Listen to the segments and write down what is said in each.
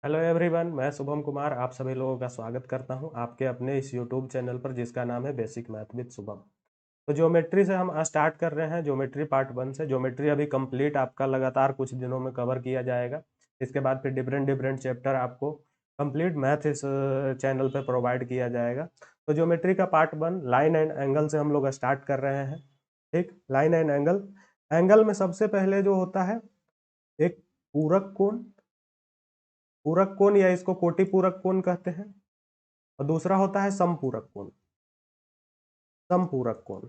Hello everyone, मैं शुभम कुमार आप सभी लोगों का स्वागत करता हूं आपके अपने इस यूट्यूब चैनल पर जिसका नाम है बेसिक मैथ विद शुभम। तो ज्योमेट्री से हम स्टार्ट कर रहे हैं। ज्योमेट्री पार्ट 1 से ज्योमेट्री अभी कंप्लीट आपका लगातार कुछ दिनों में कवर किया जाएगा। इसके बाद फिर डिफरेंट डिफरेंट चैप्टर आपको कंप्लीट मैथ इस चैनल पर प्रोवाइड किया जाएगा। तो ज्योमेट्री का पार्ट 1 लाइन एंड एंगल से हम लोग स्टार्ट कर रहे हैं। ठीक, लाइन एंड एंगल। एंगल में सबसे पहले जो होता है एक पूरक कोण। पूरक कोण या इसको कोटि पूरक कोण कहते हैं। और दूसरा होता है समपूरक कोण। समपूरक कोण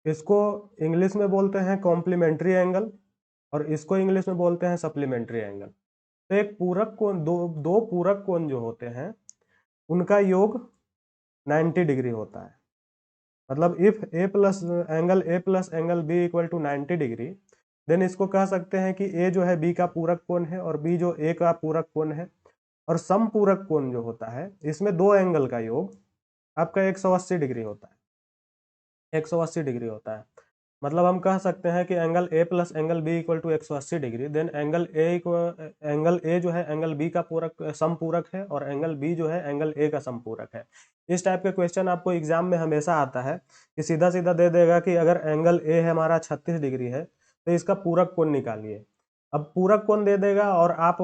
इसको इंग्लिश में बोलते हैं कॉम्प्लीमेंट्री एंगल और इसको इंग्लिश में बोलते हैं सप्लीमेंट्री एंगल। तो एक पूरक कोण दो दो पूरक कोण जो होते हैं उनका योग 90 डिग्री होता है। मतलब if A plus angle B equal to 90 degree, then इसको कह सकते हैं कि ए जो है बी का पूरक कोण है और बी जो ए का पूरक कोण है। और समपूरक कोण जो होता है इसमें दो एंगल का योग आपका 180 डिग्री होता है। 180 डिग्री होता है। मतलब हम कह सकते हैं कि angle A plus angle B equal to 180 degree. Then angle A जो है एंगल बी का पूरक समपूरक है और एंगल बी जो है एंगल ए का समपूरक है। इस टाइप के क्वेश्चन आपको एग्जाम में हमेशा आता है कि सीधा सीधा दे देगा कि अगर एंगल ए है हमारा 36 डिग्री है तो इसका पूरक कोण निकालिए। अब पूरक कोण दे देगा और आप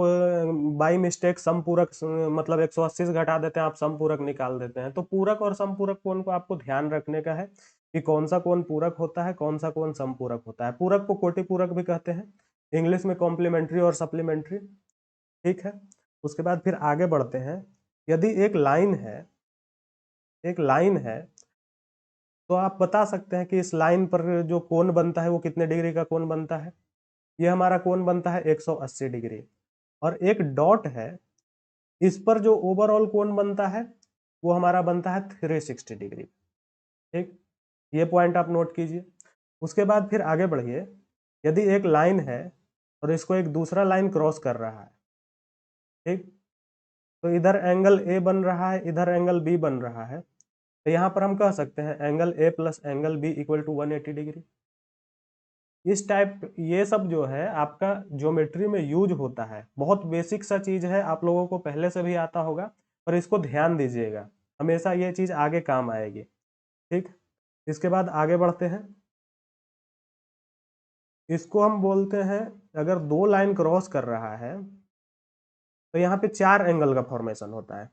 बाई मिस्टेक समपूरक मतलब 180 से घटा देते हैं, आप समपूरक निकाल देते हैं। तो पूरक और समपूरक कोण को आपको ध्यान रखने का है कि कौन सा कोण पूरक होता है, कौन सा कोण समपूरक होता है। पूरक को कोटि पूरक भी कहते हैं, इंग्लिश में कॉम्प्लीमेंट्री और सप्लीमेंट्री। ठीक है, उसके बाद फिर आगे बढ़ते हैं। यदि एक लाइन है तो आप बता सकते हैं कि इस लाइन पर जो कोण बनता है वो कितने डिग्री का कोण बनता है। ये हमारा कोण बनता है 180 डिग्री। और एक डॉट है, इस पर जो ओवरऑल कोण बनता है वो हमारा बनता है 360 डिग्री। ठीक, ये पॉइंट आप नोट कीजिए। उसके बाद फिर आगे बढ़िए। यदि एक लाइन है और इसको एक दूसरा लाइन क्रॉस कर रहा है, ठीक, तो इधर एंगल ए बन रहा है, इधर एंगल बी बन रहा है। तो यहाँ पर हम कह सकते हैं angle A plus angle B equal to 180 degree. इस टाइप ये सब जो है आपका ज्योमेट्री में यूज होता है। बहुत बेसिक सा चीज है, आप लोगों को पहले से भी आता होगा, पर इसको ध्यान दीजिएगा, हमेशा ये चीज आगे काम आएगी। ठीक, इसके बाद आगे बढ़ते हैं। इसको हम बोलते हैं, अगर दो लाइन क्रॉस कर रहा है तो यहाँ पे चार एंगल का फॉर्मेशन होता है।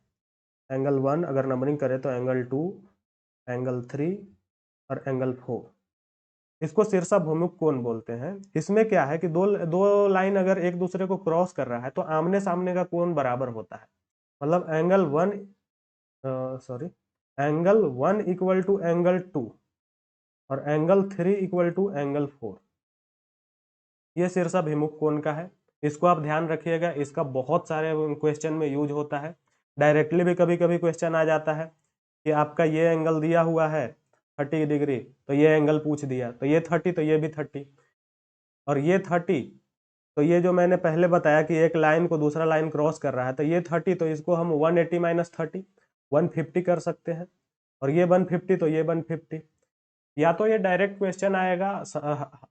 एंगल 1 अगर नंबरिंग करें तो एंगल 2, एंगल 3 और एंगल 4। इसको शीर्षा भूमिक कोण बोलते हैं। इसमें क्या है कि दो दो लाइन अगर एक दूसरे को क्रॉस कर रहा है तो आमने सामने का कोण बराबर होता है। मतलब एंगल 1 इक्वल टू एंगल 2 और एंगल 3 इक्वल टू एंगल 4। ये शीर्षाभिमुख कोण का है। इसको आप ध्यान रखिएगा, इसका बहुत सारे क्वेश्चन में यूज होता है। डायरेक्टली भी कभी कभी क्वेश्चन आ जाता है कि आपका ये एंगल दिया हुआ है 30 डिग्री, तो ये एंगल पूछ दिया, तो ये 30 तो ये भी 30 और ये 30। तो ये जो मैंने पहले बताया कि एक लाइन को दूसरा लाइन क्रॉस कर रहा है, तो ये 30 तो इसको हम 180 माइनस 30 150 कर सकते हैं। और ये 150 तो ये 150। या तो ये डायरेक्ट क्वेश्चन आएगा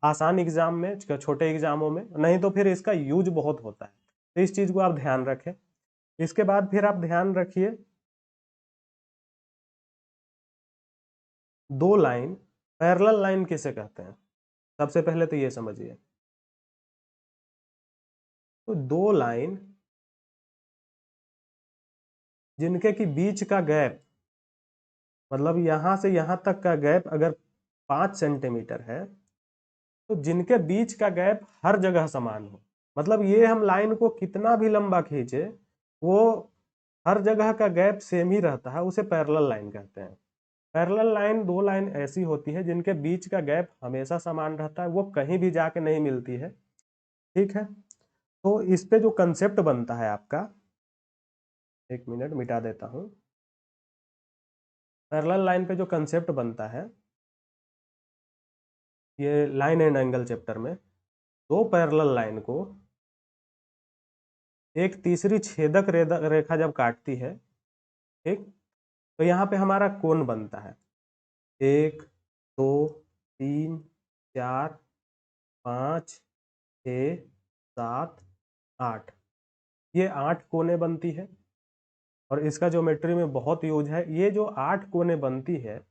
आसान एग्जाम में, छोटे एग्जामों में, नहीं तो फिर इसका यूज बहुत होता है। तो इस चीज को आप ध्यान रखें। इसके बाद फिर आप ध्यान रखिए, दो लाइन पैरेलल लाइन किसे कहते हैं। सबसे पहले तो ये समझिए, तो दो लाइन जिनके की बीच का गैप, मतलब यहां से यहां तक का गैप अगर 5 सेंटीमीटर है, तो जिनके बीच का गैप हर जगह समान हो, मतलब ये हम लाइन को कितना भी लंबा खींचे वो हर जगह का गैप सेम ही रहता है, उसे पैरेलल लाइन कहते हैं। पैरेलल लाइन दो लाइन ऐसी होती है जिनके बीच का गैप हमेशा समान रहता है, वो कहीं भी जाके नहीं मिलती है। ठीक है, तो इस पे जो कंसेप्ट बनता है आपका, एक मिनट मिटा देता हूं। पैरेलल लाइन पे जो कंसेप्ट बनता है, ये लाइन एंड एंगल चैप्टर में, दो पैरेलल लाइन को एक तीसरी छेदक रेखा जब काटती है, ठीक, तो यहाँ पे हमारा कोण बनता है 1 2 3 4 5 6 7 8। 1 2 3 4 5 6 7 8। ये 8 कोने बनती है और इसका ज्योमेट्री में बहुत यूज है। ये जो 8 कोने बनती है,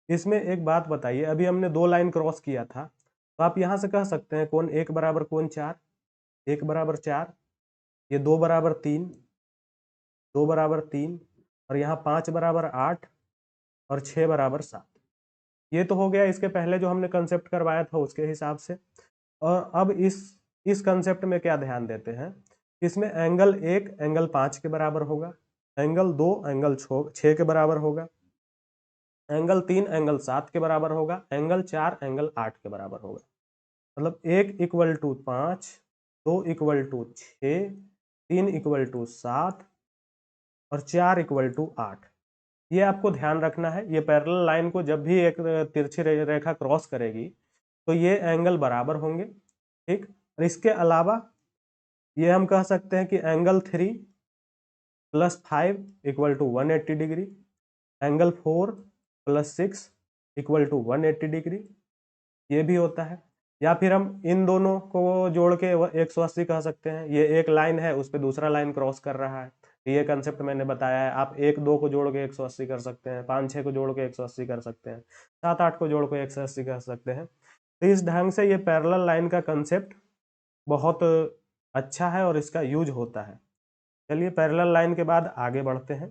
इसमें एक बात बताइए, अभी हमने 2 लाइन क्रॉस किया था, तो आप यहाँ से कह सकते हैं कोण 1 बराबर कोण 4, 1 बराबर 4, ये 2 बराबर 3, 2 बराबर 3, और यहाँ 5 बराबर 8 और 6 बराबर 7। ये तो हो गया इसके पहले जो हमने कंसेप्ट करवाया था उसके हिसाब से। और अब इस कंसेप्ट में क्या ध्यान देते हैं, इसमें एंगल 1 एंगल 5 के बराबर होगा, एंगल 2 एंगल 6 के बराबर होगा, एंगल 3 एंगल 7 के बराबर होगा, एंगल 4 एंगल 8 के बराबर होगा। मतलब 1 equal to 5, 2 equal to 6, 3 equal to 7 और 4 इक्वल टू 8। ये आपको ध्यान रखना है। ये पैरेलल लाइन को जब भी एक तिरछी रेखा क्रॉस करेगी तो ये एंगल बराबर होंगे, ठीक। और इसके अलावा ये हम कह सकते हैं कि angle 3 plus 5 equal to 180 degree, angle 4 plus 6 equal to 180 degree, ये भी होता है। या फिर हम इन दोनों को जोड़ के 180 कह सकते हैं। ये एक लाइन है, उस पर दूसरा लाइन क्रॉस कर रहा है, ये कंसेप्ट मैंने बताया है। आप 1 2 को जोड़ के 180 कर सकते हैं, 5 6 को जोड़ के 180 कर सकते हैं, 7 8 को जोड़ के 180 कर सकते हैं। तो इस ढंग से ये पैरेलल लाइन का कंसेप्ट बहुत अच्छा है और इसका यूज होता है। चलिए पैरेलल लाइन के बाद आगे बढ़ते हैं।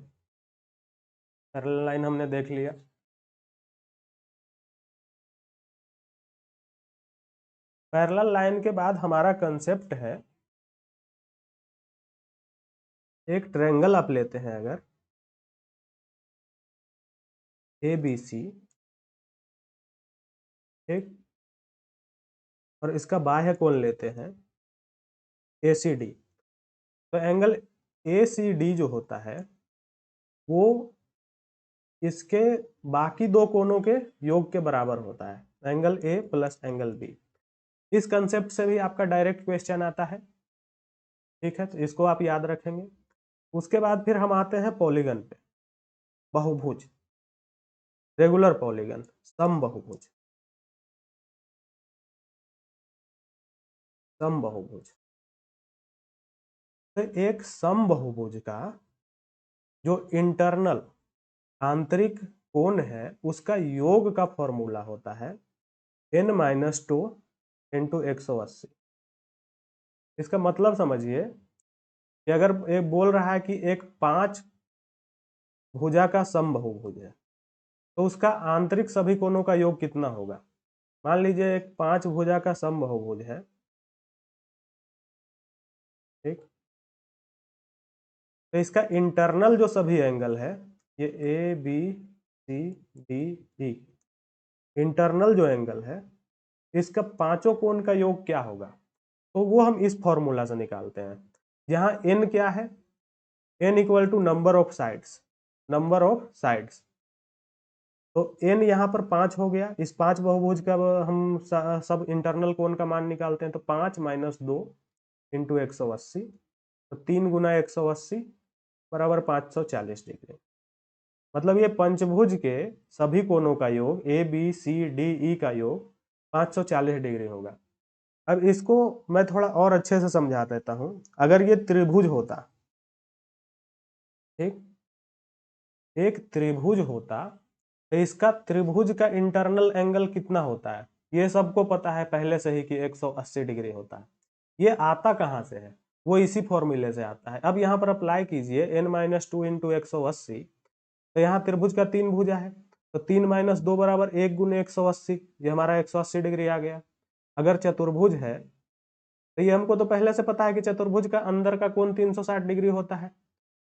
पैरेलल लाइन हमने देख लिया। पैरेलल लाइन के बाद हमारा कंसेप्ट है, एक ट्रायंगल आप लेते हैं अगर ABC, ठीक, और इसका बाह्य कोण लेते हैं ACD। तो एंगल ACD जो होता है वो इसके बाकी दो कोणों के योग के बराबर होता है, angle A plus angle B। इस कंसेप्ट से भी आपका डायरेक्ट क्वेश्चन आता है, ठीक है, तो इसको आप याद रखेंगे। उसके बाद फिर हम आते हैं पॉलीगन पे, बहुभुज, रेगुलर पॉलीगन, समबहुभुज, समबहुभुज। तो एक समबहुभुज का जो इंटरनल आंतरिक कोण है उसका योग का फॉर्मूला होता है n-2 इंटू 180। इसका मतलब समझिए कि अगर एक बोल रहा है कि एक 5 भुजा का समबहुभुज है तो उसका आंतरिक सभी कोणों का योग कितना होगा। मान लीजिए एक 5 भुजा का समबहुभुज है, ठीक, तो इसका इंटरनल जो सभी एंगल है, ये ABCDE, इंटरनल जो एंगल है इसका पांचों कोण का योग क्या होगा, तो वो हम इस फॉर्मूला से निकालते हैं। जहां n क्या है, n equal to number of sides, number of sides. तो n यहाँ पर 5 हो गया। इस 5 बहुभुज का हम सब इंटरनल कोण का मान निकालते हैं, तो 5 माइनस 2 इंटू 180, तो 3 गुना 180 बराबर 540 डिग्री। मतलब ये पंचभुज के सभी कोणों का योग ABCDE का योग 540 डिग्री होगा। अब इसको मैं थोड़ा और अच्छे से समझा देता हूं। अगर ये त्रिभुज होता, ठीक, एक त्रिभुज होता तो इसका त्रिभुज का इंटरनल एंगल कितना होता है, ये सबको पता है पहले से ही कि 180 डिग्री होता है। ये आता कहां से है, वो इसी फॉर्मूले से आता है। अब यहाँ पर अप्लाई कीजिए n-2 इंटू 180, तो यहाँ त्रिभुज का 3 भुजा है, तो 3 माइनस 2 बराबर 1 गुने 180, ये हमारा 180 डिग्री आ गया। अगर चतुर्भुज है तो ये हमको तो पहले से पता है कि चतुर्भुज का अंदर का कोण 360 डिग्री होता है,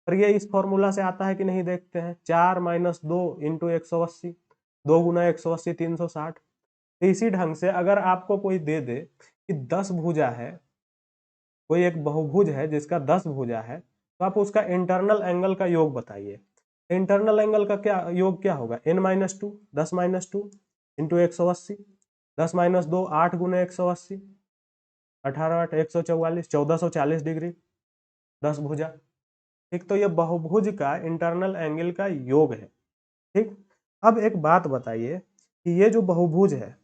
पर ये इस फॉर्मूला से आता है कि नहीं देखते हैं। 4 माइनस 2 इंटू 180, 2 गुना 180 360। तो इसी ढंग से अगर आपको कोई दे दे कि 10 भुजा है, कोई एक बहुभुज है जिसका 10 भुजा है, तो आप उसका इंटरनल एंगल का योग बताइए। इंटरनल एंगल का क्या योग क्या होगा, n-2, 10 माइनस 2 इंटू 180, 10 माइनस 2 8 गुना 180, 18 8 144, 1440 डिग्री, 10 भुजा, ठीक। तो ये बहुभुज का इंटरनल एंगल का योग है, ठीक। अब एक बात बताइए कि ये जो बहुभुज है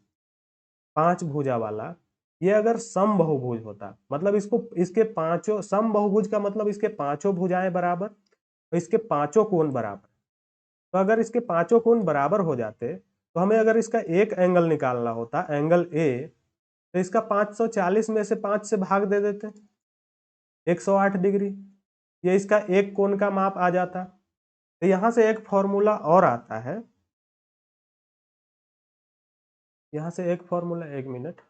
5 भुजा वाला, ये अगर सम बहुभुज होता, मतलब इसको इसके पांचों, सम बहुभुज का मतलब इसके पांचों भुजाएं बराबर और इसके पांचों कोण बराबर। तो अगर इसके पांचों कोण बराबर हो जाते तो हमें अगर इसका एक एंगल निकालना होता, एंगल ए, तो इसका 540 में से 5 से भाग दे देते, 108 डिग्री, ये इसका एक कोण का माप आ जाता। तो यहां से एक फॉर्मूला और आता है, यहां से एक फॉर्मूला, 1 मिनट,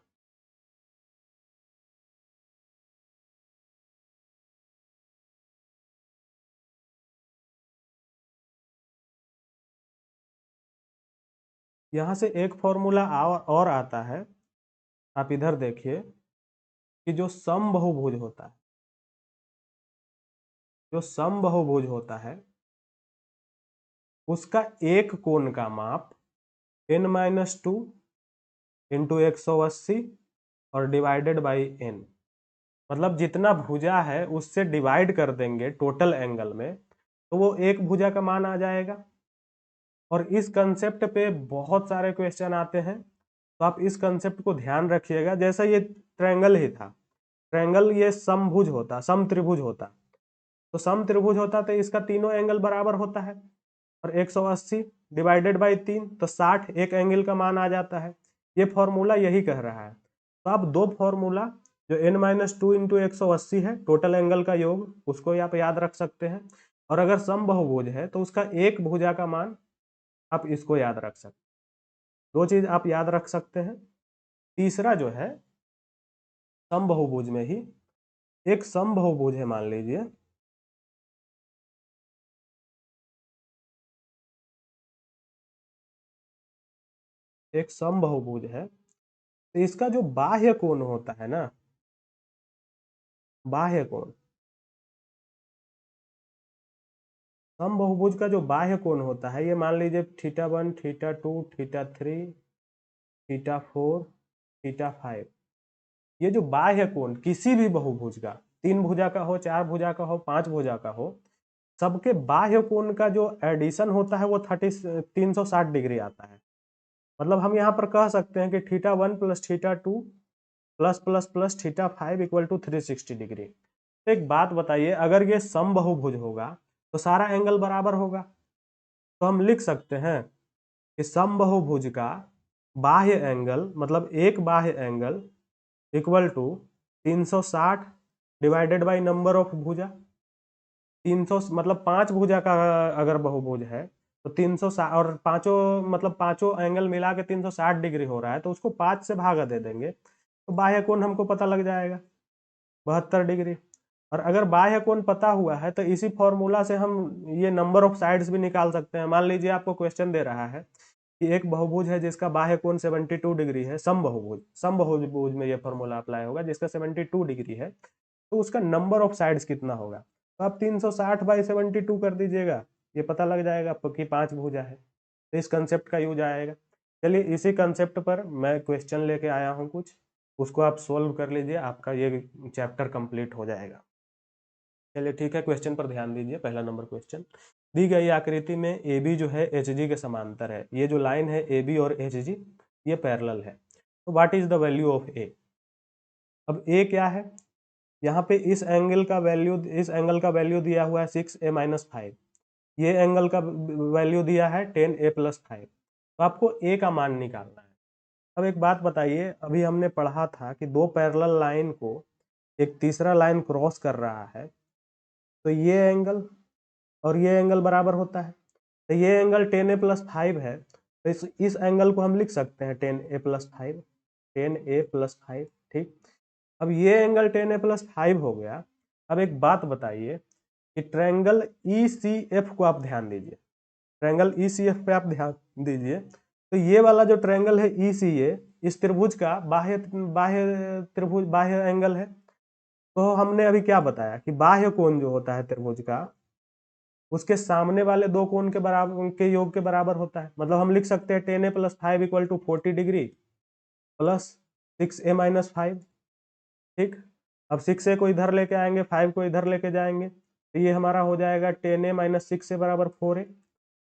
यहां से एक फॉर्मूला और आता है, आप इधर देखिए कि जो समबाहुभुज होता है, जो समबाहुभुज होता है उसका एक कोण का माप n-2 इंटू 180 और डिवाइडेड बाई n, मतलब जितना भुजा है उससे डिवाइड कर देंगे टोटल एंगल में, तो वो एक भुजा का मान आ जाएगा। और इस कंसेप्ट पे बहुत सारे क्वेश्चन आते हैं, तो आप इस कंसेप्ट को ध्यान रखिएगा। जैसा ये ट्रायंगल ही था, ट्रायंगल ये समभुज होता, सम त्रिभुज होता, तो सम त्रिभुज होता तो इसका तीनों एंगल बराबर होता है, और 180 डिवाइडेड बाई 3 तो 60 एक एंगल का मान आ जाता है। ये फॉर्मूला यही कह रहा है। तो आप दो फॉर्मूला, जो n-2 इंटू 180 है टोटल एंगल का योग, उसको आप याद रख सकते हैं, और अगर समबाहुभुज है तो उसका एक भुजा का मान आप इसको याद रख सकते हैं। दो चीज आप याद रख सकते हैं। तीसरा जो है समबाहुभुज में ही एक समबाहुभुज है, मान लीजिए एक समबाहुभुज है, तो इसका जो बाह्य कोण होता है ना, बाह्य कोण, समबाहुभुज का जो बाह्य कोण होता है, ये मान लीजिए θ1, θ2, θ3, θ4, θ5, ये जो बाह्य कोण किसी भी बहुभुज का, तीन भुजा का हो, चार भुजा का हो, पांच भुजा का हो, सबके बाह्य कोण का जो एडिशन होता है वो 360 डिग्री आता है। मतलब हम यहाँ पर कह सकते हैं कि θ1 plus θ2 plus plus plus θ5 equal to 360 degree. तो एक बात बताइए, अगर ये समबाहुभुज होगा तो सारा एंगल बराबर होगा, तो हम लिख सकते हैं कि समबाहुभुज का बाह्य एंगल, मतलब एक बाह्य angle equal to 360 divided by number of भुजा। 300 मतलब पांच भुजा का अगर बहुभुज है तो 360, और पांचों मतलब पांचों एंगल मिला के 360 डिग्री हो रहा है, तो उसको 5 से भागा दे देंगे तो बाह्य कोण हमको पता लग जाएगा, 72 डिग्री। और अगर बाह्य कोण पता हुआ है तो इसी फॉर्मूला से हम ये नंबर ऑफ साइड्स भी निकाल सकते हैं। मान लीजिए आपको क्वेश्चन दे रहा है कि एक बहुभुज है जिसका बाह्य कोण 72 डिग्री है, समबाहुभुज, समबाहुभुज में ये फॉर्मूला अप्लाई होगा, जिसका 72 डिग्री है, तो उसका नंबर ऑफ साइड्स कितना होगा, तो आप 360 बाई 72 कर दीजिएगा, ये पता लग जाएगा आपको कि पांच भुजा है। तो इस कंसेप्ट का यूज आएगा। चलिए इसी कंसेप्ट पर मैं क्वेश्चन लेके आया हूँ कुछ, उसको आप सोल्व कर लीजिए, आपका ये चैप्टर कंप्लीट हो जाएगा। चलिए ठीक है, क्वेश्चन पर ध्यान दीजिए। पहला नंबर क्वेश्चन, दी गई आकृति में ए बी जो है एच जी के समांतर है, ये जो लाइन है ए बी और एच जी ये पैरेलल है, तो what is the value of A. अब ए क्या है, यहाँ पे इस एंगल का वैल्यू, इस एंगल का वैल्यू दिया हुआ है 6a-5, ये एंगल का वैल्यू दिया है 10a+5, तो आपको ए का मान निकालना है। अब एक बात बताइए, अभी हमने पढ़ा था कि दो पैरेलल लाइन को एक तीसरा लाइन क्रॉस कर रहा है, तो ये एंगल और ये एंगल बराबर होता है, तो ये एंगल 10a+5 है, तो इस एंगल को हम लिख सकते हैं 10a+5, 10a+5, ठीक। अब ये एंगल 10a+5 हो गया। अब एक बात बताइए कि ट्रायंगल ECF को आप ध्यान दीजिए, ट्रायंगल ECF पे आप ध्यान दीजिए, तो ये वाला जो ट्रायंगल है ECA, इस त्रिभुज का बाह्य बाह्य त्रिभुज बाह्य एंगल है। तो हमने अभी क्या बताया कि बाह्य कोण जो होता है त्रिभुज का, उसके सामने वाले दो कोण के बराबर के योग के बराबर होता है। मतलब हम लिख सकते हैं 10a+5 equal to 40 degree plus 6a-5, ठीक। अब 6a को इधर लेके आएंगे, 5 को इधर लेके जाएंगे, तो ये हमारा हो जाएगा 10a-6 बराबर 4a,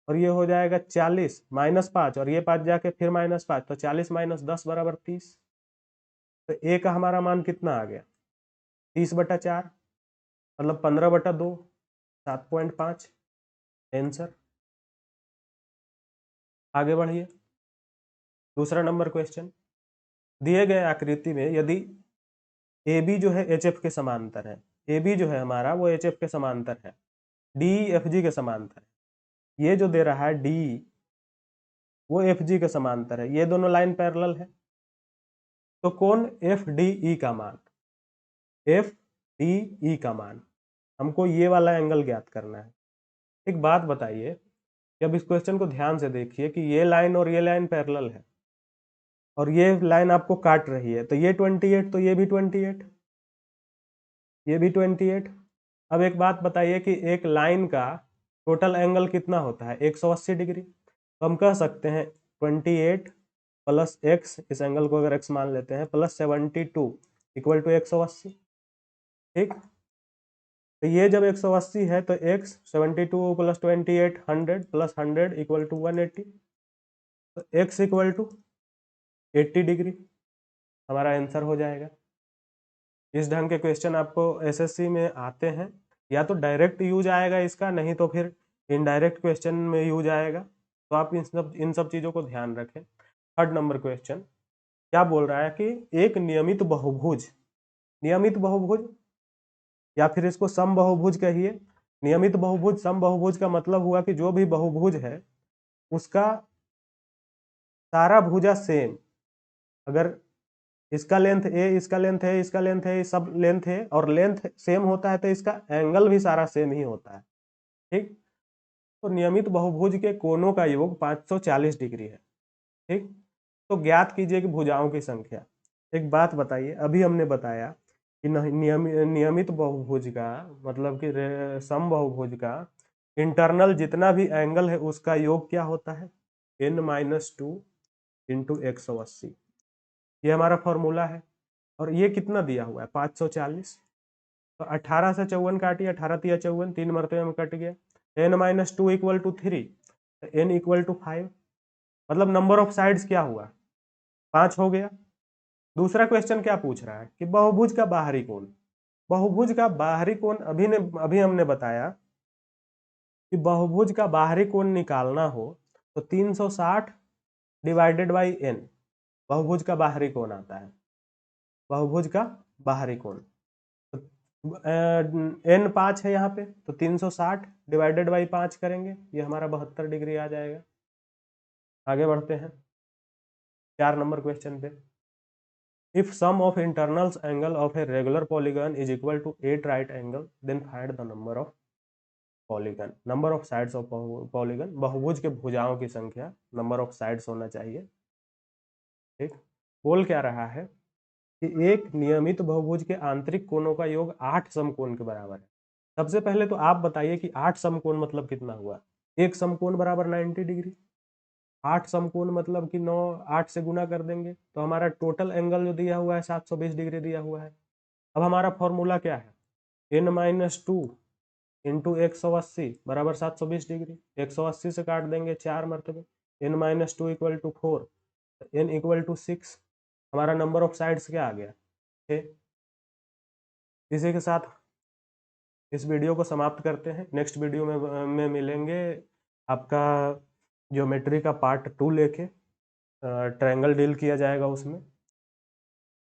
और ये हो जाएगा 40 -5, और ये 5 जाके फिर -5, तो 40 - 10 बराबर 30। तो ए का हमारा मान कितना आ गया 30/4, मतलब 15/2, 7.5 आंसर। आगे बढ़िए, दूसरा नंबर क्वेश्चन। दिए गए आकृति में यदि ए बी जो है एच एफ के समांतर है, ए बी जो है हमारा वो एच एफ के समांतर है, डी एफ जी के समांतर है, ये जो दे रहा है डी वो एफ जी के समांतर है, ये दोनों लाइन पैरेलल है, तो कोण एफ डी ई का मान, एफ डी ई का मान हमको ये वाला एंगल ज्ञात करना है। एक बात बताइए, जब इस क्वेश्चन को ध्यान से देखिए कि ये लाइन और ये लाइन पैरेलल है और ये लाइन आपको काट रही है, तो ये 28 तो ये भी 28, ये भी 28। अब एक बात बताइए कि एक लाइन का टोटल एंगल कितना होता है 180 डिग्री, तो हम कह सकते हैं 28 प्लस एक्स, इस एंगल को अगर एक्स मान लेते हैं, प्लस 72 इक्वल टू 180। ठीक, तो ये जब 180 है तो x 72 plus 28 100 plus 100 equal to 180, तो x इक्वल टू 80 डिग्री हमारा आंसर हो जाएगा। इस ढंग के क्वेश्चन आपको एसएससी में आते हैं, या तो डायरेक्ट यूज आएगा इसका, नहीं तो फिर इनडायरेक्ट क्वेश्चन में यूज आएगा, तो आप इन सब चीज़ों को ध्यान रखें। थर्ड नंबर क्वेश्चन क्या बोल रहा है कि एक नियमित बहुभुज, नियमित बहुभुज या फिर इसको समबाहुभुज कहिए। नियमित बहुभुज, समबाहुभुज का मतलब हुआ कि जो भी बहुभुज है उसका सारा भुजा सेम, अगर इसका लेंथ ए, इसका लेंथ है, इसका लेंथ है, सब लेंथ है और लेंथ सेम होता है तो इसका एंगल भी सारा सेम ही होता है। ठीक, तो नियमित बहुभुज के कोणों का योग 540 डिग्री है। ठीक, तो ज्ञात कीजिए कि भुजाओं की संख्या। एक बात बताइए, अभी हमने बताया कि नियमित बहुभुज का मतलब कि समबाहुभुज का इंटरनल जितना भी एंगल है उसका योग क्या होता है n-2 इंटू 180, ये हमारा फॉर्मूला है। और ये कितना दिया हुआ है 540, तो 18 से 54 काटिए, 18 तिया 54, 3 मरतबे में कट गया, n-2 equal to 3, n equal to 5, मतलब नंबर ऑफ साइड्स क्या हुआ 5 हो गया। दूसरा क्वेश्चन क्या पूछ रहा है कि बहुभुज का बाहरी कोण, बहुभुज का बाहरी कोण अभी हमने बताया कि बहुभुज का बाहरी कोण निकालना हो तो 360 डिवाइडेड बाई n बहुभुज का बाहरी कोण आता है, बहुभुज का बाहरी कोण। तो n 5 है यहाँ पे, तो 360 डिवाइडेड बाई 5 करेंगे, ये हमारा 72 डिग्री आ जाएगा। आगे बढ़ते हैं 4 नंबर क्वेश्चन पे। If sum of internals angle of a regular polygon is equal to 8 right angle, then find the number of polygon, number of sides of polygon। बहुभुज के भुजाओं की संख्या, नंबर ऑफ साइड्स होना चाहिए। ठीक, बोल क्या रहा है कि एक नियमित बहुभुज के आंतरिक कोणों का योग 8 समकोण के बराबर है। सबसे पहले तो आप बताइए कि 8 समकोण मतलब कितना हुआ, एक समकोण बराबर 90 डिग्री, 8 समकोण मतलब कि 9, 8 से गुना कर देंगे तो हमारा टोटल एंगल जो दिया हुआ है 720 डिग्री दिया हुआ है। अब हमारा फॉर्मूला क्या है n-2 इंटू 180 बराबर 720 डिग्री, 180 से काट देंगे 4 मरतबे, n-2 equal to 4, n equal to 6, हमारा नंबर ऑफ साइड्स क्या आ गया 6। इसी के साथ इस वीडियो को समाप्त करते हैं। नेक्स्ट वीडियो में मिलेंगे आपका ज्योमेट्री का पार्ट 2 लेके, ट्रायंगल डील किया जाएगा उसमें।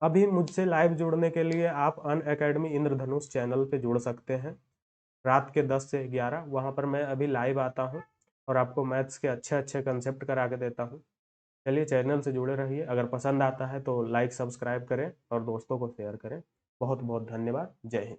अभी मुझसे लाइव जुड़ने के लिए आप अनअकैडमी इंद्रधनुष चैनल पे जुड़ सकते हैं, रात के 10 से 11 वहाँ पर मैं अभी लाइव आता हूँ और आपको मैथ्स के अच्छे अच्छे कंसेप्ट करा के देता हूँ। चलिए चैनल से जुड़े रहिए, अगर पसंद आता है तो लाइक सब्सक्राइब करें और दोस्तों को शेयर करें। बहुत बहुत धन्यवाद, जय हिंद।